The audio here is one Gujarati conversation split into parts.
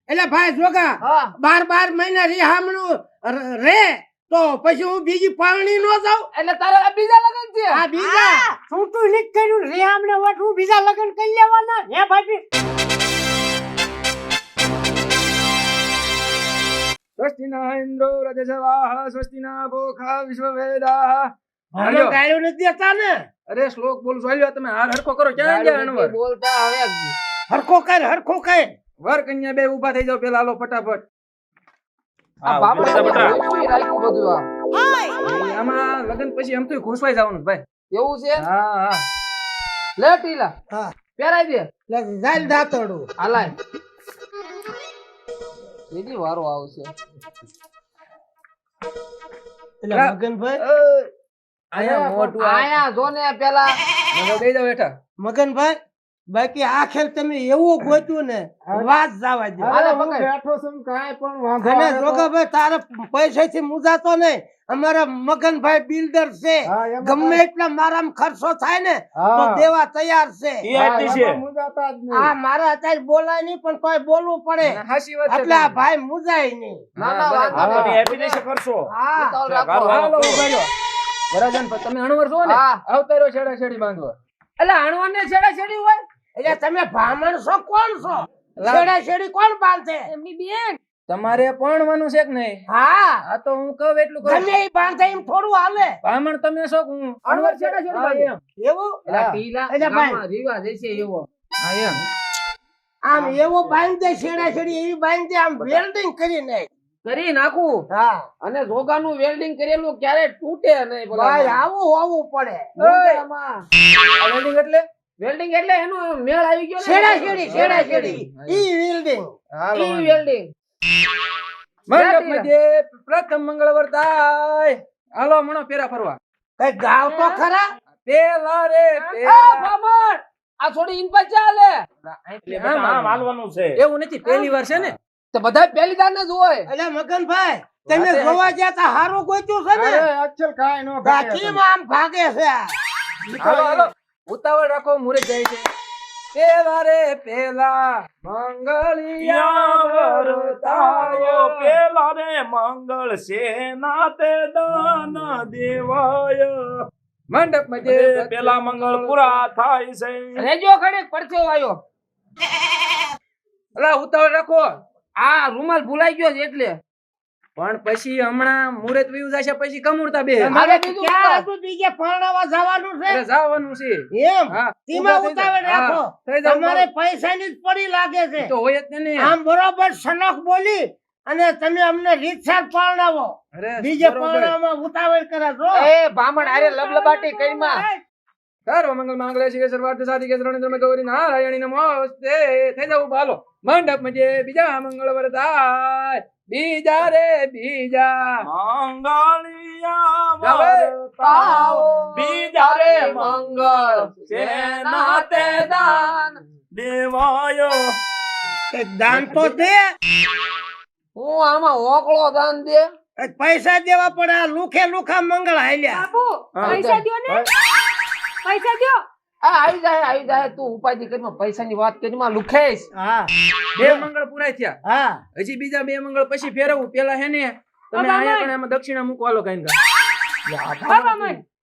એટલે ભાઈ જોગા હા 12 મહિના રીહામણું રે તો પછી હું બીજી પારણી નો જાઉં. એટલે તારે આ બીજા લગન છે આ બીજા છૂટું નીક કર્યું રે આમને વટું બીજા લગ્ન કરી લેવાના હે ભાભી. સ્વસ્તિના ઇન્દ્રો રજસવાહ સ્વસ્તિના ભોખા વિશ્વવેદાઃ. ભાલો ગાયો નથી દેતા ને. અરે શ્લોક બોલ જોઈ તમે હાર હરખો કરો ક્યાં ગયા અણવર બોલતા હવે હરખો કર વર કન્યા બે ઊભા થઈ જાવ પેલા હાલો ફટાફટ. આ બાબા રાખ્યું બધું આ આમાં લગન પછી એમ તો ઘૂસવાઈ જવાનું ભાઈ. એવું છે હા હા લે ટીલા હા પહેરાઈ દે એટલે જાલ દાતડું હાલાય દીદી વારો આવશે એટલે મગનભાઈ આયા મોટું આયા જો ને પેલા મગર દઈ જાવ હેઠા. મગનભાઈ બાકી આ ખેલ તમે એવું ગોત્યું ને વાત જવા દે. હાલે પકડ બેઠો છું કાંઈ પણ વાંધો અને આવે તો- જોગાભાઈ તારે પૈસાથી મુજાતો નહીં. અમારા મગનભાઈ બિલ્ડર છે. હા, એમાં ગમે એટલા મારામાં ખર્ચો થાય ને તો હા. દેવા તૈયાર છે. હા, એમાં મુંજાતા જ નહીં. આ મારા અત્યારે બોલાય નહીં પણ તોય બોલવું પડે. હાચી વાત છે એટલે આ ભાઈ મુજાય નહીં. ના ના વાંધો નહીં. હા ઉતાવળ રાખો. હાલો ઉભા રહ્યો. વરાજન તમે અણવર છો ને હા. આવતા રહ્યો છેડા છેડી બાંધવા. એટલે હણવાન ને છેડા છેડી હોય એટલે તમે બ્રાહ્મણ છો કોણ છો? છેડા છેડી કોણ બાંધે? એમની બેન તમારે પરણવાનું છે કે નહીં? હા આ તો હું કહું એટલું કહું. ગમે ઈ બાંધે એમ થોડું હાલે. બ્રાહ્મણ તમે છો કે હું અણવર છેડા છેડી હા, બાંધે. એમ. એવું એટલે ટીલા એટલે ભાઈ. ગામમાં રિવાજ છે એવો હા એમ આમ એવો બાંધે છેડા છેડી એવી બાંધે આમ વેલ્ડિંગ કરી નાખ. કરી નાખું હા અને જોગાનું વેલ્ડિંગ કરેલું ક્યારે તૂટે નહીં ભાઈ આવું હોવું પડે. વેલ્ડિંગ એટલે વેલ્ડિંગ એટલે એનો મેળ આવી ગયો ને. છેડા છેડી ઈ વેલ્ડિંગ. હાલો ઈ વાંધો. વેલ્ડિંગ મંડપ મધ્યે પ્રથમ મંગળવાર થાય. હાલો મણો પેરા ફરવા. કઈ ગાવ તો ખરા. પેલા રે આ પેલા. બાબર આ થોડી ઇન પર ચાલે એવું નથી પહેલી વાર છે ને. તો બધા પહેલી દાર ને જ હોય એટલે મગનભાઈ તમે જોવા ગયા તા હારું ગોત્યું છે ને. અરે, અચ્છલ કાંઈ ન ઘટે. બાકીમાં આમ ભાગે છે આ. હાલો હાલો ઉતાવળ રાખો મુરત જાય છે. પેલા રે પેલા મંગળિયા વરતાયો પેલા રે મંગળ સેના તે દાન દેવાય મંડપ મધ્યે પેલા મંગળ પૂરા થાય છે રેજો ખડે પરચો આવ્યો અલા ઉતાવળ રાખો. આ રૂમાલ ભૂલાઈ ગયો છે એટલે પણ પછી હમણાં મુરત વયું જશે પછી કમુરતા બે તમારે બીજું ક્યાં ઉતાવળ. હતું બીજે પરણાવા જવાનું છે? અરે જવાનું છે. એમ હા તેમાં ઉતાવળ રાખો. થઈ જાવ. તમારે પૈસાની જ પડી લાગે છે. તો હોય જ ને. આમ બરોબર સનખ બોલી અને તમે અમને રીતસર પરણાવો. અરે બીજે બરોબર. પરણાવવામાં ઉતાવળ કરે છો. એ બામણ આરે લબલબાટી કઈમાં સર્વ મંગલ માંગલે શિવે સર્વાર્થ સાધિકે શરણ્ય ગૌરી નારાયણી નમોસ્તે. થઈ જાવ હાલો મંડપ મધ્યે બીજા મંગળવાર થાય. બીજા રે બીજા મંગળિયા જાવે. વરતાયો બીજા રે મંગળ સેના તે દાન દેવાય એક દાન તો દે. હું આમાં ઓકળો દાન દે એક પૈસા દેવા પડે. આ લુખે લુખા મંગળ હાલ્યા. પૈસા દ્યો ને પૈસા દ્યો આવી જાય તું ઉપાધિ કરીમાં પૈસાની વાત કરીમાં લુખેશ હા બે મંગળ પૂરા થયા. હા હજી બીજા બે મંગળ પછી ફેરવવું. પેલા હે ને તમે અહીંયા પણ એમાં દક્ષિણા મૂકો હાલો કઈ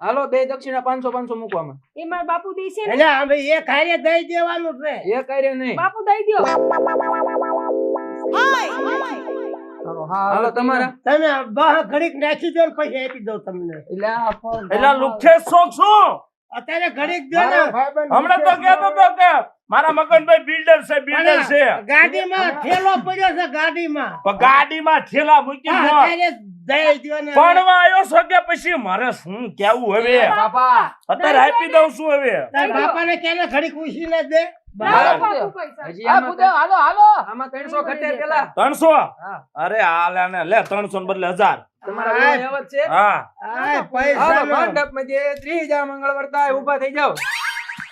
હાલો બે દક્ષિણા 500 મૂકવામાં. એટલે હવે એ કાર્ય દઈ દેવાનું છે. એ કાર્ય નહીં. હાલો તમારા તમે બહાર ઘડીક નાખી દો ને પછી આપી દઉં તમને. એલા લુખે શોખ શું અત્યારે ઘડીક દો ને. મારો ભાઈબંધ હમણાં તો કહેતો તો કે મારા મગનભાઈ બિલ્ડર છે બિલ્ડર છે ગાડીમાં ઠેલો પડ્યો છે ગાડીમાં. પણ ગાડીમાં ઠેલા મૂકી હા, દો. અત્યારે દઈ દ્યો ને. ભણવા આવ્યો છો કે પછી મારે શું કેવું હવે બાપા અત્યારે આપી દઉં છું હવે તાર બાપાને ક્યારે ઘડીક ઉછીને દે. હજી આ આમાં કૂદે, હાલો હાલો આમાં 300 ઘટે પેલા 300 હા. અરે હાલે ને લે 300 ને બદલે 1000 તમારા બે એવા જ છે. હા આય પૈસા હાલો નો. મંડપ મધ્યે ત્રીજા મંગળવાર થાય. ઊભા થઈ જાવ.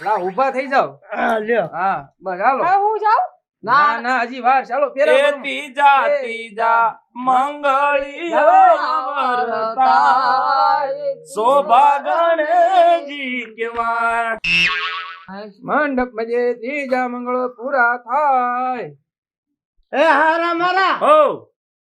લા ઊભા થઈ જાવ. હા, લ્યો. હા બસ હાલો. હું જાઉં ના ના હજી વાર. ચાલો ફેરા એ કરો. ત્રીજા મંગળિયા વરતાય શોભા ગણેશજી કેવા મંડપ મધ્યે ત્રીજા મંગળ પૂરા થાય. એ હારા મારા હો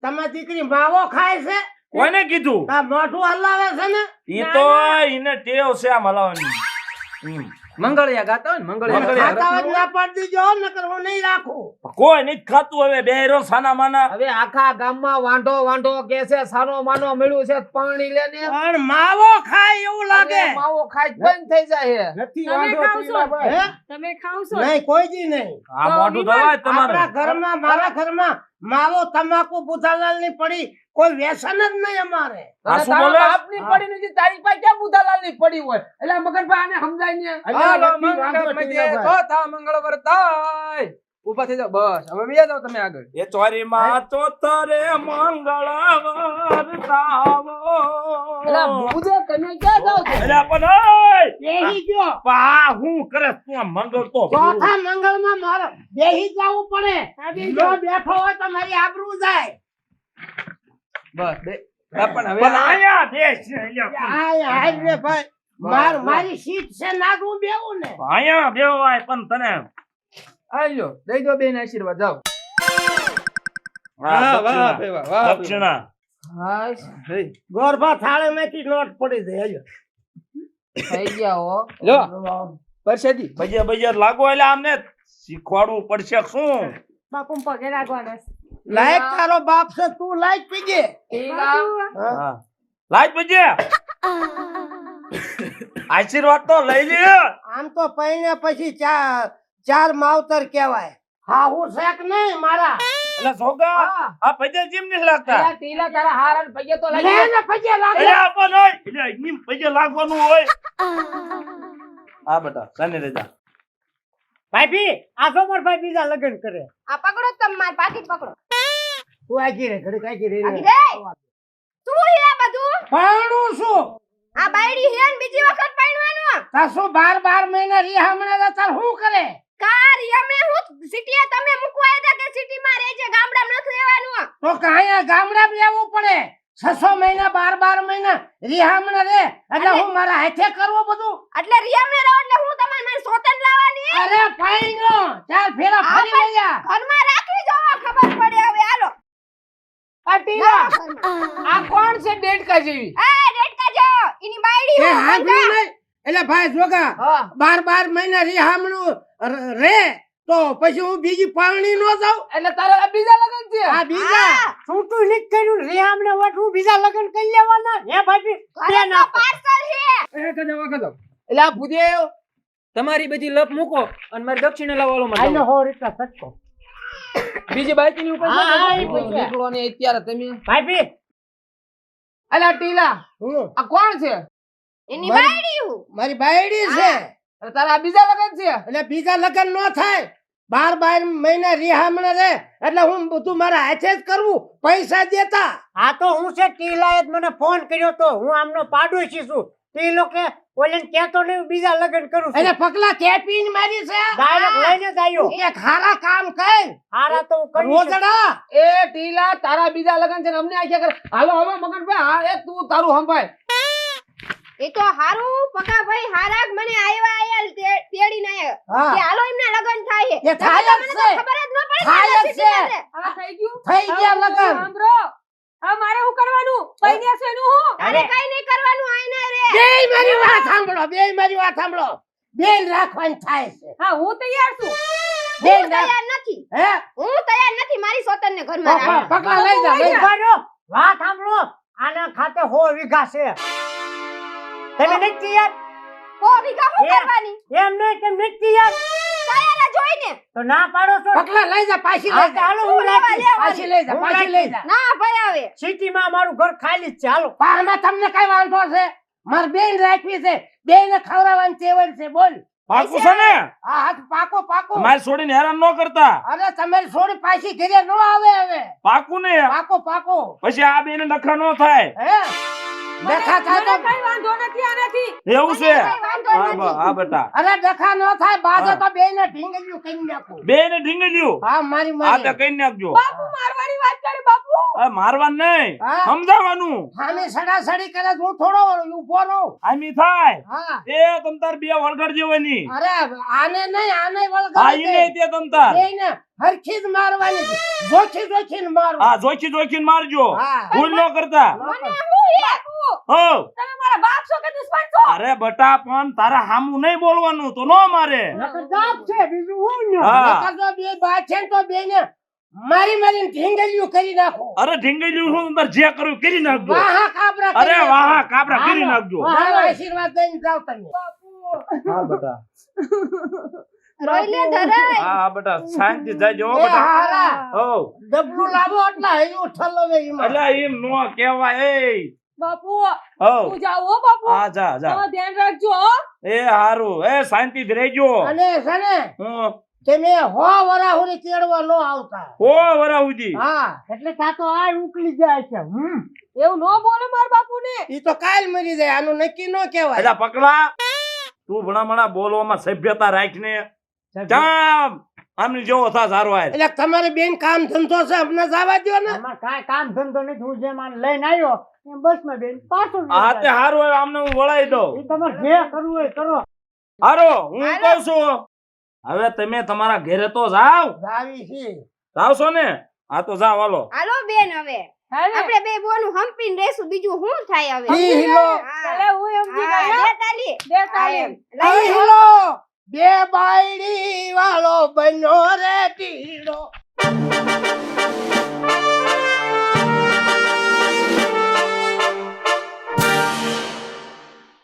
તમારી દીકરી માવો ખાય છે કોને કીધું આ મોઢું હલાવે છે ને ઈ તો ઈને ટેવ છે આમ હલાવવાની મંગળિયા ગાતા હોય ને મંગળિયા ખાતા હોય તો ના પાડી દીજો નકર હું નહીં રાખું કોઈ નથી ખાતું હવે બેરો સાના માના હવે આખા ગામમાં વાંઢો કે છે સાનો માનો મળ્યું છે પાણી લેને પણ માવો ખાય એવું લાગે હવે માવો ખાઈ જ બંધ થઈ જાય નથી તમે વાંધો ખાવ છો? પીવા ભાઈ. હે? તમે ખાવ છો નહીં કોઈ જી નહીં આ મોઢું દવાય તમારે આપણા ઘરમાં મારા ઘરમાં માવો તમાકુ બુધાલાલ ની પડી કોઈ વ્યસન જ નહીં અમારે આ શું તારા બોલે? બાપની પડી નથી તારી પાસે ક્યાં બુધાલાલની પડી હોય એટલે મગનભાઈ આને સમજાય ને હાલો નથી વાંધો મંડપ મધ્યે પીવા ભાઈ. ચોથા મંગળ વર્તાય ઊભા થઈ જાઓ બસ હવે બીજા જાઓ તમે આગળ એ ચોરી માં તો તરે મંગળવાર તાવો એટલે બુધે તમે ક્યાં જાવ છો? અલ્યા પણ ઓય! બેહી ગયો પા હું કરે તું આ મંગળ તો ચોથા મંગળમાં મારે બેહી જવું પડે જો બેઠો હોય તો મારી આબરૂ જાય બસ બે હા, પણ હવે પણ આયા દેશ છે અલ્યા. આય હાય રે ભાઈ મારી સીટ છે ના હું બેવું ને આયા બેવાય પણ તને આલ્યો દઈ દો બેન આશીર્વાદ જાઓ આ દક્ષિણા. ભાઈ, વાહ. દક્ષિણા હાશ, હે, ગોરબા થાળે માંથી નોટ પડી જાય થઈ ગયા હો લો પરસેદી બજે બજે લાગો એટલે આમને શીખવાડવું પડશે કે શું બાપુ પગે લાગવાના છે. લાયક તારો બાપ છે તું લાયક પીજે ટીલા, હા લાજ બજે આશીર્વાદ તો લઈ લે આમ તો પૈણે પછી ચાર માવતર કહેવાય હા હું શેક નહીં મારા એટલે સોગા હા. આ પજે જીમ નહીં લાગતા ટીલા, ટીલા તારા હારણ પગે તો લે લાગી ને પગે લાગે અલ્યા પણ ઓય એટલે એમ પજે લાગવાનું હોય આ બેટા સાને રેજા ભાઈ આ સોમર ભાઈ બીજા લગ્ન કરે આ પકડો તમે માર પાકીટ પકડો તું આગી રે ઘડી કાકી રે આગી રે શું હે બધું પાણું શું આ બાયડી હે ને બીજી વખત પાણવાનો તાસો 12 મહિના રી હમણાં તાર શું કરે કાર યમે હું સિટીએ તમે મૂકવા આવ્યા કે સિટી માં રહેજે ગામડામાં નથી રહેવાનું તો કાયા ગામડા બેવું પડે 600 મહિના 12 મહિના રી હમણાં રે એટલે હું મારા હાથે કરવો બધું એટલે રિયામને રહો એટલે હું તમારે મારી સોતન લાવવાની અરે પાઈનો ચાલ ફેરા ફરી ભાઈ. ગયા ઘરમાં રાખી જો ખબર પડે હવે હાલો આ ટીલા આ કોણ છે ડેડકા જેવી આ રેડકા જો એની બાયડી એ હું હાંભળ્યું નહીં એટલે ભાઈ જોગા હા 12 મહિના રી હમણું રે તો પછી હું બીજી પાણી નો જાઉં એટલે તારા બીજા લગન છે આ બીજા છૂટું નથી કર્યું રેહામને વટવું બીજા લગ્ન કરી લેવાના હે ભાઈ બે નાખો પાર્સલ હે એક જ વખત એટલે આ ભૂદેવ તમારી બધી લપ મૂકો અને મારી દક્ષિણા લાવવાનો માં આનો જાઓ. હો રીતના સટકો બીજી બાઈકની ઉપર હા, ના હા, જાઓ. એ પછી. નીકળો ને અત્યારે તમે ભાઈ એટલે ટીલા હું આ કોણ છે એની મારી- બાયડી હું મારી બાયડી છે એટલે તારા આ બીજા લગન છે એટલે બીજા લગન નો થાય 12 મહિના રી હમણાં રે એટલે હું બધું મારા હાથે જ કરવું પૈસા દેતા આ તો હું છે ટીલાએ જ મને ફોન કર્યો તો હું આમનો પાડોશી છું ટીલો કે ઓલેને કહેતો નહીં બીજા લગ્ન કરું છું એને પગલા કેપીને મારી છે ડાયરેક્ટ લઈને જ આવ્યો એક હારા કામ કર હારા તો હું કરી શકું. રોજડા એ ટીલા તારા બીજા લગન છે ને અમને આખ્યા કર હાલો હવે મગનભાઈ હા એ તું તારું સંભાળ એ તો હારું પકા ભાઈ હારાક મને આયા તેડીને આયા હા કે હાલો એમના લગન થાય એ થાય જ છે ખબર જ ન પડે થાય જ છે આ થઈ ગયું થઈ ગયા લગન સાંભળો હા મારે શું કરવાનું પૈણ્યા છે એનું હું અરે કઈ નહીં કરવાનું આઈને રે બેય મારી વાત સાંભળો બેય મારી વાત સાંભળો બેન રાખવાની થાય છે હા હું તૈયાર છું બેન હું તૈયાર નથી હે હું તૈયાર નથી મારી સોતન ને ઘરમાં રાખો પગલા લઈ જા લઈ જા ઉભા રહો. વાત સાંભળો આના ખાતે 100 વીઘા છે તમે નથી તૈયાર ઓ વીઘા હું એ. કરવાની એમ નહીં તેમ નથી તૈયાર તૈયાર જ હોય ને તો ના પાડો છો પગલા લઈ જા પાછી હા, લઈ જા ચાલો હું રાખી પાછી લઈ જા હું પાછી લઈ જા ના ભાઈ આવે સિટીમાં મારું ઘર ખાલી જ છે હાલો પામાં તમને કઈ વાંધો છે માર બેન રાખવી છે બેન ખવડાવવાની ચેવડ છે બોલ પાકું છે ને આ હાથ પાકો પાકો મારી છોડીને હેરાન ન કરતા અરે તમારી છોડી પાછી ઘરે નો આવે હવે પાકું ને પાકો પાકો પછી આ બેને ડખા ન થાય હે ડખા થાય તો કઈ વાંધો નથી આનાથી એવું છે કઈ વાંધો નથી હા બેટા અરે ડખા નો થાય બાજે હા. તો બેને ઢીંગલ્યું કરી નાખું બેને ઢીંગલ્યું હા મારી આ મારી તો કઈ નાખજો બાપુ મારવાની વાત કરે બાપુ આ મારવાનું નહીં, હા. સમજાવવાનું. સામે સડાસડી કરે તો હું થોડો ઊભો રહું. આમી થાય હા એ તમ તાર બે વળગડ જેવાની. અરે આને નહીં આને હા વળગાડી ઈને તે તમ તાર. બેયને હરખી જ મારવાની છે. જોખી જોખીને મારવું. હા જોઈથી જોઈથી મારજો, હા. ભૂલ ન કરતા. મને હું બાપુ હો તમે મારા બાપ છો કે દુશ્મન છો અરે બટા પણ તારા હામું નહીં બોલવાનું તો નો મારે. નકર દાબ છે બીજું હું ન હા નકર જો બે બા છે ને તો બેયને મારી મારીને ઢીંગલીયું કરી નાખો. અરે ઢીંગલીયું શું તાર જે કર્યું કરી નાખજો. વાહા કાબરા કરી અરે નાખો. વાહ કાબરા કરી નાખજો. મારો આશીર્વાદ દઈને જાઓ તમે. હા બેટા, રોઈ લે ધરાય હા બેટા શાંતિ જાજો એ બેટા. હારા હો ડબલું લાવો એટલે હૈયું ઠલવે ઈમાં. એટલે એમ નો કહેવાય. એ બાપુ હો તું જાઓ હો બાપુ હા જા જા. તમારું ધ્યાન રાખજો હો. એ હારું એ શાંતિ રહેજો. અને છે ને હું તમે હો વરા હુરી તેડવા ન આવતા. હો વરા ઉજી. હા એટલે તા તો આ ઉકલી જાય છે એવું ન બોલે માર બાપુ ને. ઈ તો કાલ મરી જાય આનું નક્કી ન કહેવાય. એટલે પકડા તું ભણામણા બોલવામાં સભ્યતા રાખને. જામ આમની જેવો થા સારો આય. એટલે તમારે બેન કામ ધંધો છે અમને જવા દ્યો ને. આમાં કાંઈ કામ ધંધો નથી હું જે માન લઈને આવ્યો એમ બસમાં બેન પાછો આ તે હારું હોય આમને હું વળાઈ દઉં. એ તમારે જે કરવું હોય કરો હારો હું કહું છું હવે તમે તમારા ઘરે તો જાવ. જાવી છે. જાવશો ને? હા તો જાવ હાલો. હાલો બેન હવે હાલે. આપણે બે બોનું હંપીને રહેશું બીજું શું થાય હવે ઈ હિલો હા. ચાલે હું સમજી હા, ગયો. દે તાલી. દે તાલી. લઈ ઈ હિલો બે બાયડી વાળો બન્યો રે ટીડો.